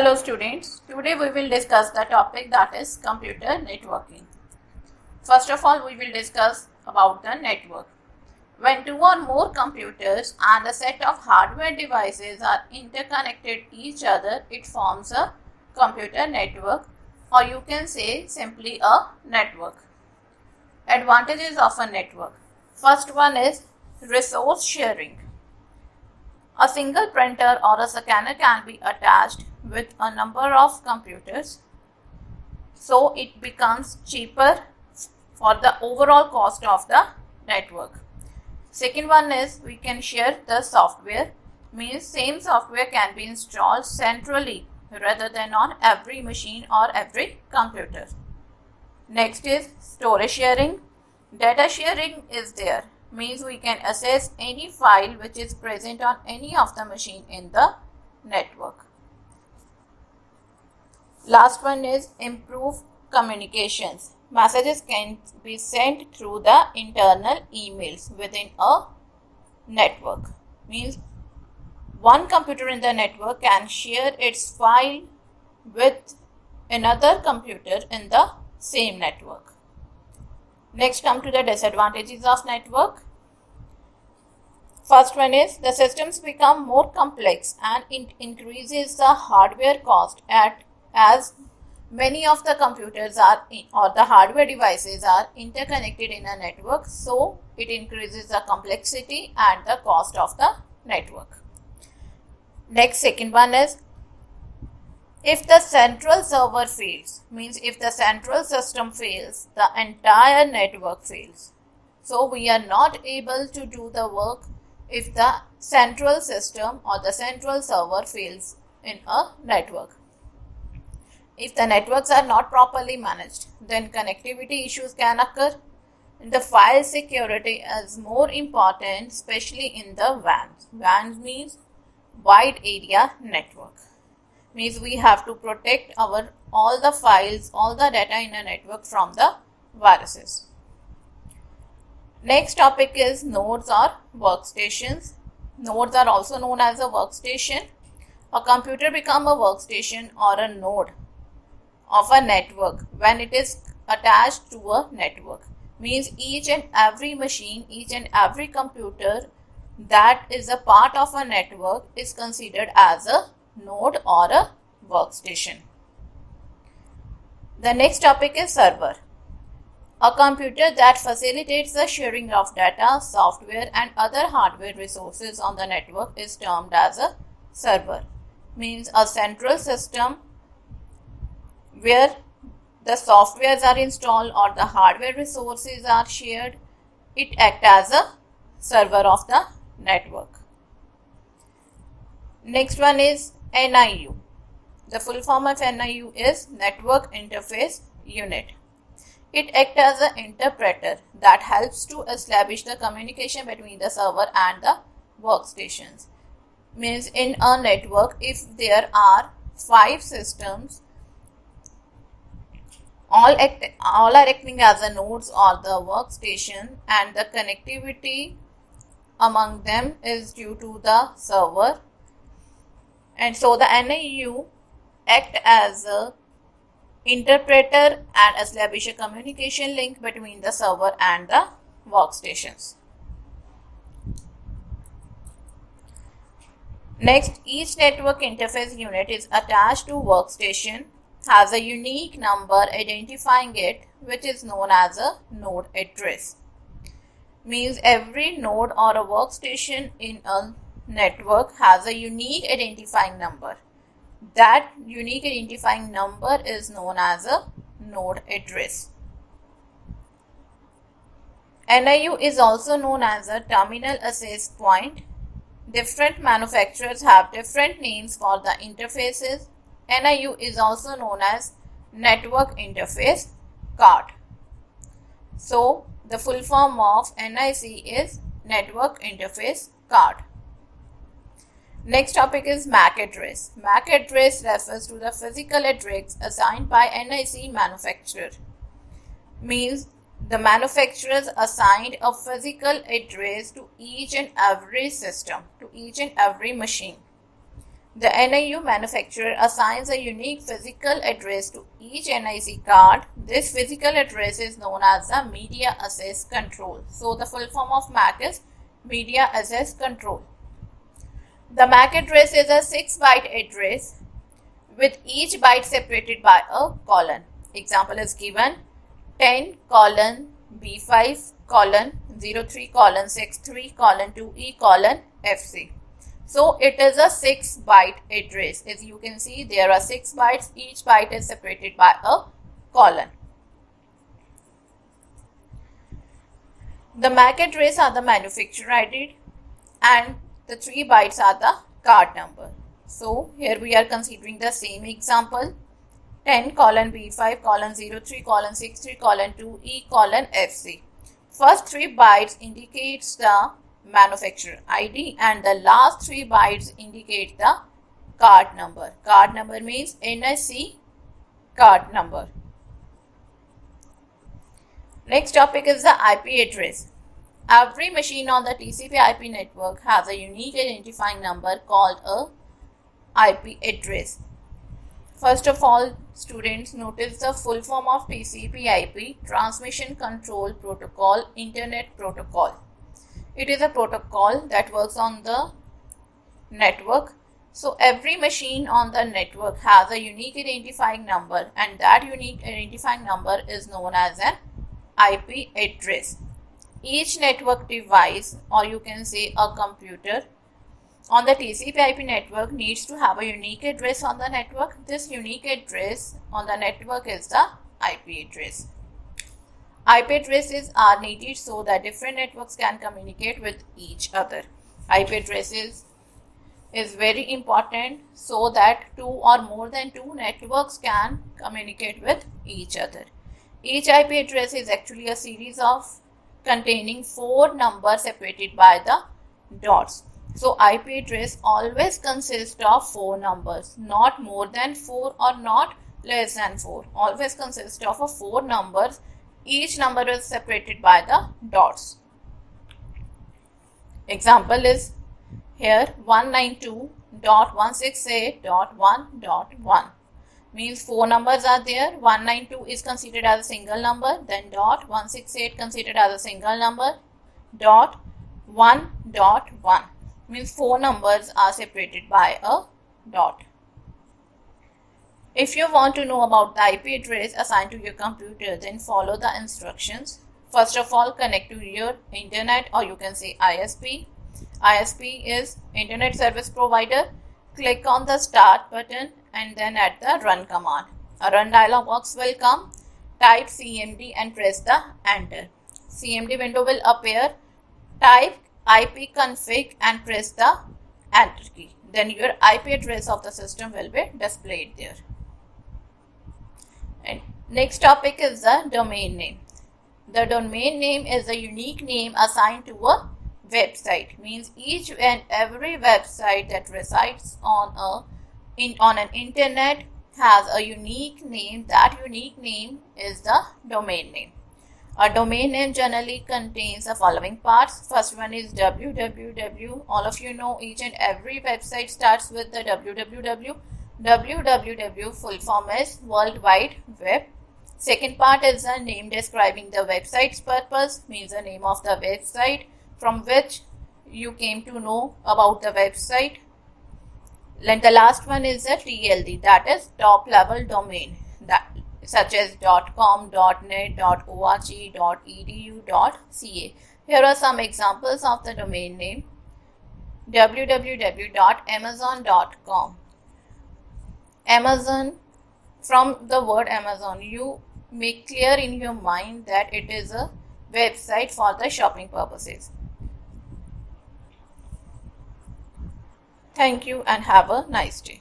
Hello students, today we will discuss the topic that is computer networking. First of all, we will discuss about the network. When two or more computers and a set of hardware devices are interconnected each other, it forms a computer network, or you can say simply a network. Advantages of a network. First one is resource sharing. A single printer or a scanner can be attached with a number of computers, so it becomes cheaper for the overall cost of the network. Second one is we can share the software, means same software can be installed centrally rather than on every machine or every computer. Next is storage sharing. Data sharing is there, means we can access any file which is present on any of the machine in the network. Last one is improve communications. Messages can be sent through the internal emails within a network. Means one computer in the network can share its file with another computer in the same network. Next, come to the disadvantages of network. First one is the systems become more complex and it increases the hardware cost as many of the computers or the hardware devices are interconnected in a network, so it increases the complexity and the cost of the network. Next, second one is if the central server fails, means if the central system fails, the entire network fails. So we are not able to do the work if the central system or the central server fails in a network. If the networks are not properly managed, then connectivity issues can occur. The file security is more important, especially in the WANs. WANs means wide area network. Means we have to protect all the files, all the data in a network from the viruses. Next topic is nodes or workstations. Nodes are also known as a workstation. A computer becomes a workstation or a node of a network when it is attached to a network. Means each and every machine, each and every computer that is a part of a network is considered as a node or a workstation. The next topic is server. A computer that facilitates the sharing of data, software and other hardware resources on the network is termed as a server. Means a central system where the softwares are installed or the hardware resources are shared, it acts as a server of the network. Next one is NIU. The full form of NIU is Network Interface Unit. It acts as an interpreter that helps to establish the communication between the server and the workstations. Means in a network, if there are 5 systems, all are acting as a nodes or the workstation, and the connectivity among them is due to the server. And so the NIU act as a interpreter and establish a communication link between the server and the workstations. Next, each network interface unit is attached to workstation, has a unique number identifying it, which is known as a node address. Means every node or a workstation in a network has a unique identifying number. That unique identifying number is known as a node address. NIU is also known as a terminal access point. Different manufacturers have different names for the interfaces. NIU is also known as Network Interface Card. So the full form of NIC is Network Interface Card. Next topic is MAC address. MAC address refers to the physical address assigned by NIC manufacturer. Means the manufacturers assigned a physical address to each and every system, to each and every machine. The NIU manufacturer assigns a unique physical address to each NIC card. This physical address is known as the Media Access Control. So the full form of MAC is Media Access Control. The MAC address is a 6-byte address with each byte separated by a colon. Example is given: 10 colon B5 colon 03 colon 63 colon 2E colon FC. So it is a 6-byte address. As you can see, there are 6 bytes. Each byte is separated by a colon. The MAC address are the manufacturer ID and the 3 bytes are the card number. So here we are considering the same example: 10 colon B5 colon 03 colon 63 colon 2E colon FC. First 3 bytes indicates the manufacturer ID and the last 3 bytes indicate the card number. Card number means NIC card number. Next topic is the IP address. Every machine on the TCP IP network has a unique identifying number called a IP address. First of all, students, notice the full form of TCP IP: Transmission Control Protocol, Internet Protocol. It is a protocol that works on the network. So every machine on the network has a unique identifying number, and that unique identifying number is known as an IP address. Each network device, or you can say a computer, on the TCP IP network needs to have a unique address on the network. This unique address on the network is the IP address. IP addresses are needed so that different networks can communicate with each other. IP addresses is very important so that 2 or more than 2 networks can communicate with each other. Each IP address is actually a series of containing 4 numbers separated by the dots. So IP address always consists of 4 numbers, not more than 4 or not less than 4. Always consists of 4 numbers. Each number is separated by the dots. Example is here 192.168.1.1 means 4 numbers are there. 192 is considered as a single number, then dot 168 considered as a single number, dot 1.1 means 4 numbers are separated by a dot. If you want to know about the IP address assigned to your computer, then follow the instructions. First of all, connect to your internet, or you can say ISP. ISP is Internet Service Provider. Click on the Start button and then at the Run command. A Run dialog box will come. Type CMD and press the Enter. CMD window will appear. Type ipconfig and press the Enter key. Then your IP address of the system will be displayed there. And next topic is the domain name. The domain name is a unique name assigned to a website. Means each and every website that resides on an internet has a unique name. That unique name is the domain name. A domain name generally contains the following parts. First one is www. All of you know each and every website starts with the www. www full form is World Wide Web. Second part is the name describing the website's purpose, means the name of the website from which you came to know about the website. Then the last one is the TLD, that is top level domain, that such as .com, .net, .org, .edu, .ca. Here are some examples of the domain name. www.amazon.com. Amazon, from the word Amazon, you make clear in your mind that it is a website for the shopping purposes. Thank you and have a nice day.